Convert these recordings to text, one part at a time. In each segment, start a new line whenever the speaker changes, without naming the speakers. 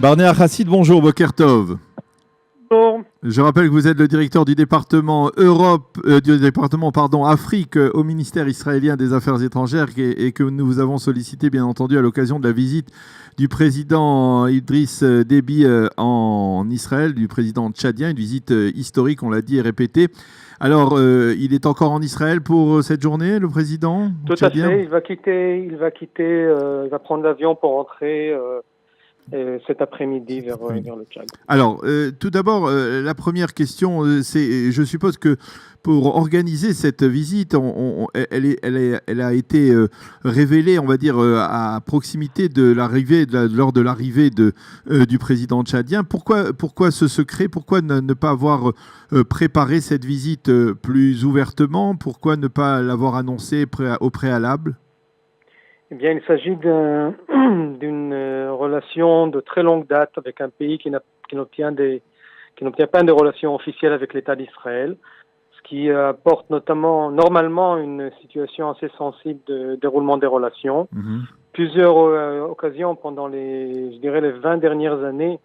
Barnea Chassid, bonjour, Boker Tov.
Bonjour.
Je rappelle que vous êtes le directeur du département Afrique au ministère israélien des Affaires étrangères et que nous vous avons sollicité bien entendu à l'occasion de la visite du président Idriss Déby en Israël, du président tchadien, une visite historique, on l'a dit et répété. Alors, il est encore en Israël pour cette journée, le président tchadien ?
Tout à fait, il va prendre l'avion pour rentrer cet après-midi vers le Tchad.
Alors, tout d'abord, la première question, c'est, je suppose que pour organiser cette visite, elle a été révélée, on va dire, à proximité de l'arrivée, lors de l'arrivée du président tchadien. Pourquoi ce secret ? Pourquoi ne pas avoir préparé cette visite plus ouvertement ? Pourquoi ne pas l'avoir annoncé au préalable ?
Eh bien, il s'agit d'une relation de très longue date avec un pays qui n'obtient pas de relations officielles avec l'État d'Israël, ce qui apporte normalement une situation assez sensible de déroulement des relations. Plusieurs occasions pendant les 20 dernières années,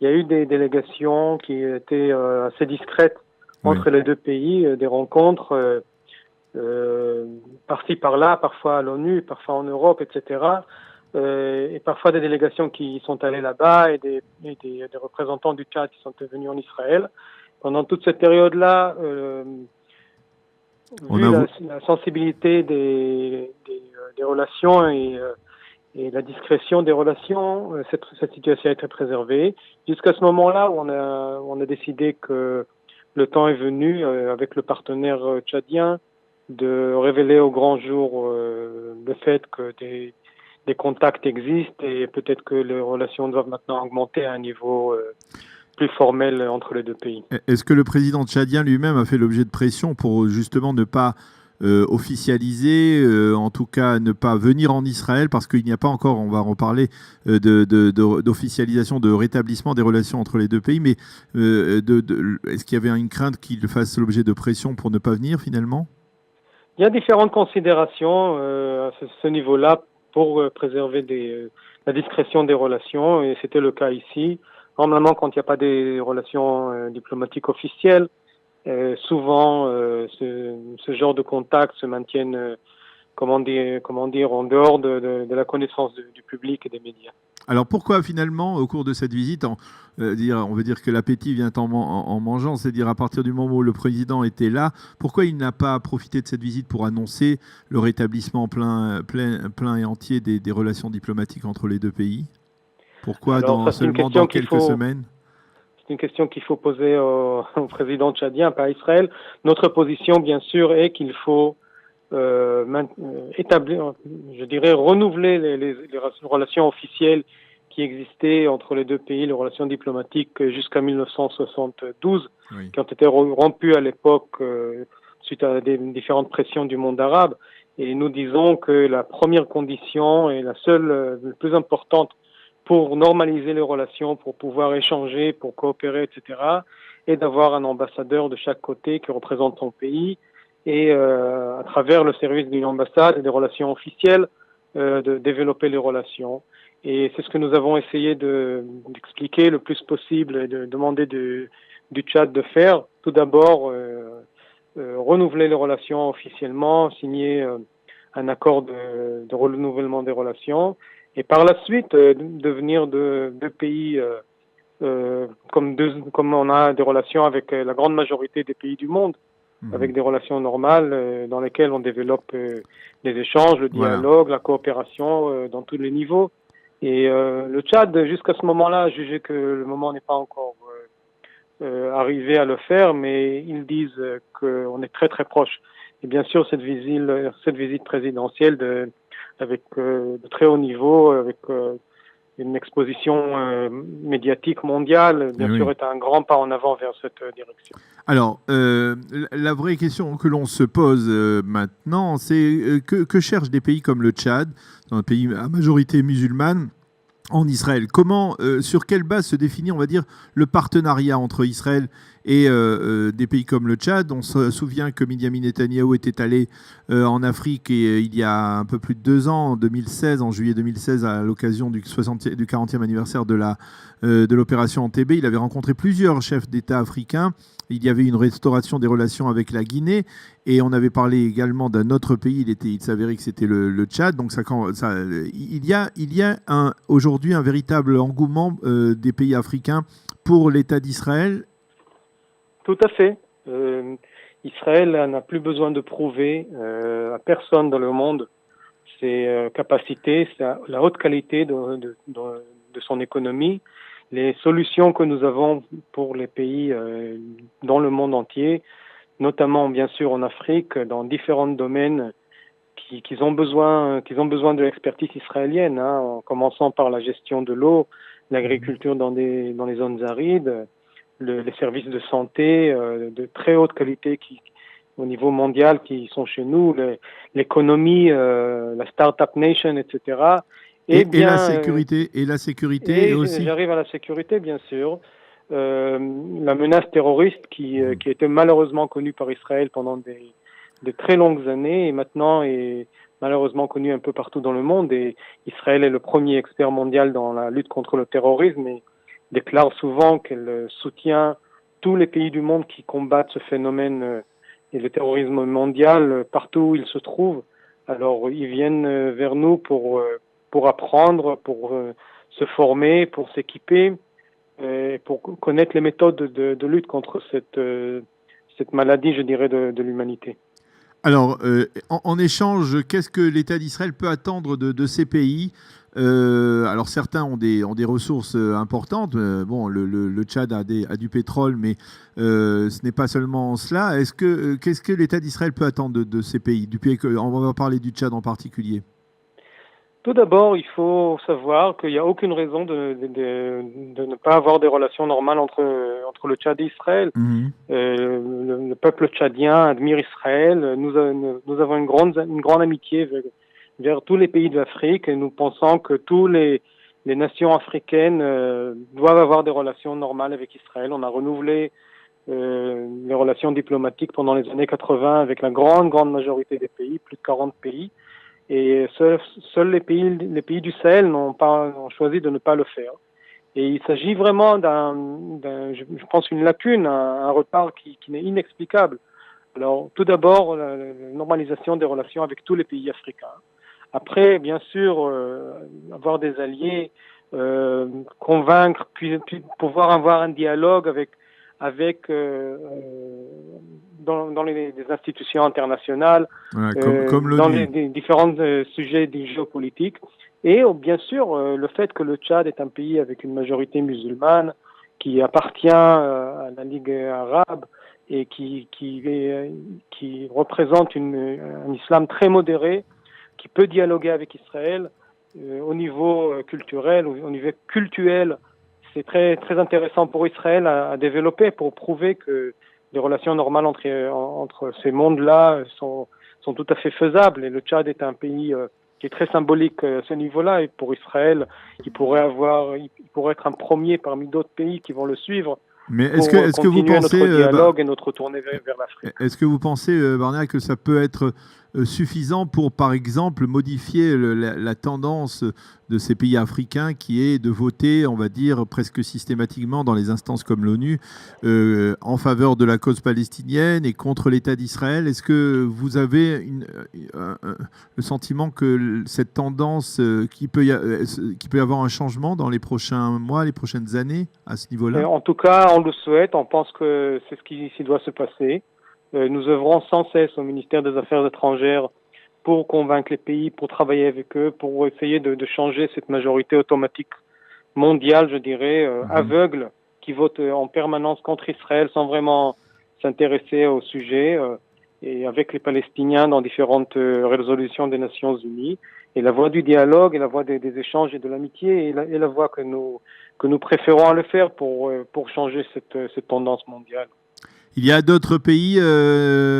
il y a eu des délégations qui étaient assez discrètes entre les deux pays, des rencontres par-ci par-là, parfois à l'ONU, parfois en Europe, etc. Et parfois des délégations qui sont allées là-bas et des représentants du Tchad qui sont venus en Israël. Pendant toute cette période-là, vu la sensibilité des relations et la discrétion des relations, cette situation a été préservée. Jusqu'à ce moment-là où on a décidé que le temps est venu, avec le partenaire tchadien, de révéler au grand jour le fait que des contacts existent et peut-être que les relations doivent maintenant augmenter à un niveau plus formel entre les deux pays.
Est-ce que le président tchadien lui-même a fait l'objet de pression pour justement ne pas officialiser, en tout cas ne pas venir en Israël, parce qu'il n'y a pas encore, on va en reparler, d'officialisation, de rétablissement des relations entre les deux pays, mais est-ce qu'il y avait une crainte qu'il fasse l'objet de pression pour ne pas venir finalement ?
Il y a différentes considérations à ce niveau-là pour préserver la discrétion des relations, et c'était le cas ici. Normalement, quand il n'y a pas des relations diplomatiques officielles, souvent ce genre de contacts se maintiennent, en dehors de la connaissance du public et des médias.
Alors pourquoi finalement, au cours de cette visite, on veut dire que l'appétit vient en mangeant, c'est-à-dire à partir du moment où le président était là, pourquoi il n'a pas profité de cette visite pour annoncer le rétablissement plein et entier des relations diplomatiques entre les deux pays ? Pourquoi seulement dans quelques semaines ?
C'est une question qu'il faut poser au président tchadien, pas à Israël. Notre position, bien sûr, est qu'il faut renouveler les relations officielles qui existaient entre les deux pays, les relations diplomatiques jusqu'à 1972, qui ont été rompues à l'époque suite à des différentes pressions du monde arabe. Et nous disons que la première condition et la seule, la plus importante pour normaliser les relations, pour pouvoir échanger, pour coopérer, etc., est d'avoir un ambassadeur de chaque côté qui représente son pays, et à travers le service d'une ambassade et des relations officielles, de développer les relations. Et c'est ce que nous avons essayé d'expliquer le plus possible et de demander du Tchad de faire. Tout d'abord, renouveler les relations officiellement, signer un accord de renouvellement des relations, et par la suite devenir deux pays comme on a des relations avec la grande majorité des pays du monde, avec des relations normales dans lesquelles on développe les échanges, le dialogue, la coopération dans tous les niveaux. Et le Tchad, jusqu'à ce moment-là, a jugé que le moment n'est pas encore arrivé à le faire, mais ils disent qu'on est très très proche. Et bien sûr, cette visite présidentielle avec de très haut niveau, avec une exposition médiatique mondiale, bien sûr, est un grand pas en avant vers cette direction.
Alors, la vraie question que l'on se pose maintenant, c'est que cherchent des pays comme le Tchad, dans un pays à majorité musulmane, en Israël. Comment, sur quelle base se définit, on va dire, le partenariat entre Israël et des pays comme le Tchad? On se souvient que Binyamin Netanyahou était allé en Afrique il y a un peu plus de 2 ans, en 2016, en juillet 2016, à l'occasion du 40e anniversaire de de l'opération Entebbe, il avait rencontré plusieurs chefs d'État africains. Il y avait une restauration des relations avec la Guinée et on avait parlé également d'un autre pays. Il s'avérait que c'était le Tchad. Donc il y a aujourd'hui un véritable engouement des pays africains pour l'État d'Israël.
Tout à fait. Israël n'a plus besoin de prouver à personne dans le monde ses capacités, la haute qualité de son économie, les solutions que nous avons pour les pays dans le monde entier, notamment bien sûr en Afrique, dans différents domaines qui ont besoin de l'expertise israélienne, hein, en commençant par la gestion de l'eau, l'agriculture dans les zones arides, les services de santé de très haute qualité au niveau mondial qui sont chez nous, l'économie, la Startup Nation, etc.
Et la sécurité aussi.
J'arrive à la sécurité, bien sûr. La menace terroriste qui était malheureusement connue par Israël pendant de très longues années et maintenant est malheureusement connue un peu partout dans le monde. Et Israël est le premier expert mondial dans la lutte contre le terrorisme et déclare souvent qu'elle soutient tous les pays du monde qui combattent ce phénomène et le terrorisme mondial partout où ils se trouvent. Alors ils viennent vers nous pour apprendre, pour se former, pour s'équiper, pour connaître les méthodes de lutte contre cette maladie, je dirais, de l'humanité.
Alors, en échange, qu'est-ce que l'État d'Israël peut attendre de ces pays ? Alors, certains ont des ressources importantes. Bon, le Tchad a du pétrole, mais ce n'est pas seulement cela. Qu'est-ce que l'État d'Israël peut attendre de ces pays ? On va parler du Tchad en particulier.
Tout d'abord, il faut savoir qu'il n'y a aucune raison de ne pas avoir des relations normales entre le Tchad et Israël.
Mmh.
Le peuple tchadien admire Israël. Nous avons une grande amitié vers tous les pays de l'Afrique et nous pensons que tous les nations africaines doivent avoir des relations normales avec Israël. On a renouvelé les relations diplomatiques pendant les années 80 avec la grande majorité des pays, plus de 40 pays. Et seuls les pays du Sahel ont choisi de ne pas le faire. Et il s'agit vraiment je pense, une lacune, un retard qui n'est inexplicable. Alors, tout d'abord, la normalisation des relations avec tous les pays africains. Après, bien sûr, avoir des alliés, convaincre, puis pouvoir avoir un dialogue avec dans les institutions internationales,
voilà, comme
dans les différents sujets géopolitiques. Et bien sûr, le fait que le Tchad est un pays avec une majorité musulmane, qui appartient à la Ligue arabe et qui représente un islam très modéré, qui peut dialoguer avec Israël au niveau culturel, au niveau cultuel. C'est très, très intéressant pour Israël à développer pour prouver que les relations normales entre ces mondes-là sont tout à fait faisables. Et le Tchad est un pays qui est très symbolique à ce niveau-là. Et pour Israël, il pourrait être un premier parmi d'autres pays qui vont le suivre.
Mais est-ce que vous pensez
notre dialogue et notre tournée vers l'Afrique.
Est-ce que vous pensez, Barnéa, que ça peut être suffisant pour, par exemple, modifier la tendance de ces pays africains qui est de voter, on va dire, presque systématiquement dans les instances comme l'ONU en faveur de la cause palestinienne et contre l'État d'Israël? Est-ce que vous avez le sentiment que cette tendance, qu'il peut y avoir un changement dans les prochains mois, les prochaines années à ce niveau-là?
En tout cas, on le souhaite. On pense que c'est ce qui doit se passer. Nous œuvrons sans cesse au ministère des Affaires étrangères pour convaincre les pays, pour travailler avec eux, pour essayer de changer cette majorité automatique mondiale, je dirais, aveugle, qui vote en permanence contre Israël sans vraiment s'intéresser au sujet, et avec les Palestiniens dans différentes résolutions des Nations Unies. Et la voie du dialogue et la voie des échanges et de l'amitié est la voie que nous préférons à le faire pour changer cette tendance mondiale.
Il y a d'autres pays,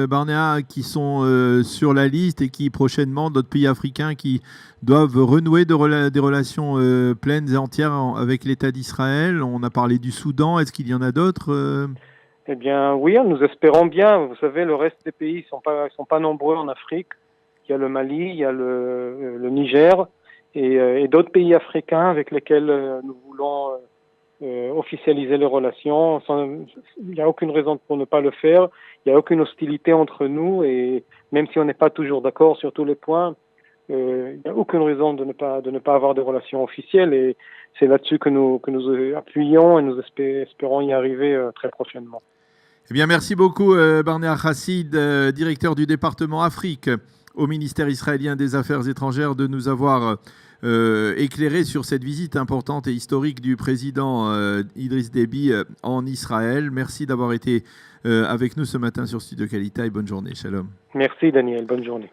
Barnéa, qui sont sur la liste et qui prochainement, d'autres pays africains qui doivent renouer des relations pleines et entières avec l'État d'Israël. On a parlé du Soudan. Est-ce qu'il y en a d'autres
Eh bien, oui, nous espérons bien. Vous savez, le reste des pays sont pas nombreux en Afrique. Il y a le Mali, il y a le Niger et d'autres pays africains avec lesquels nous voulons officialiser les relations. Il n'y a aucune raison pour ne pas le faire. Il n'y a aucune hostilité entre nous et même si on n'est pas toujours d'accord sur tous les points, il n'y a aucune raison de ne pas avoir de relations officielles et c'est là-dessus que nous appuyons et nous espérons y arriver très prochainement.
Eh bien, merci beaucoup, Barnea Chassid, directeur du département Afrique au ministère israélien des Affaires étrangères, de nous avoir éclairé sur cette visite importante et historique du président Idriss Déby en Israël. Merci d'avoir été avec nous ce matin sur Studio Kalita et bonne journée. Shalom.
Merci, Daniel. Bonne journée.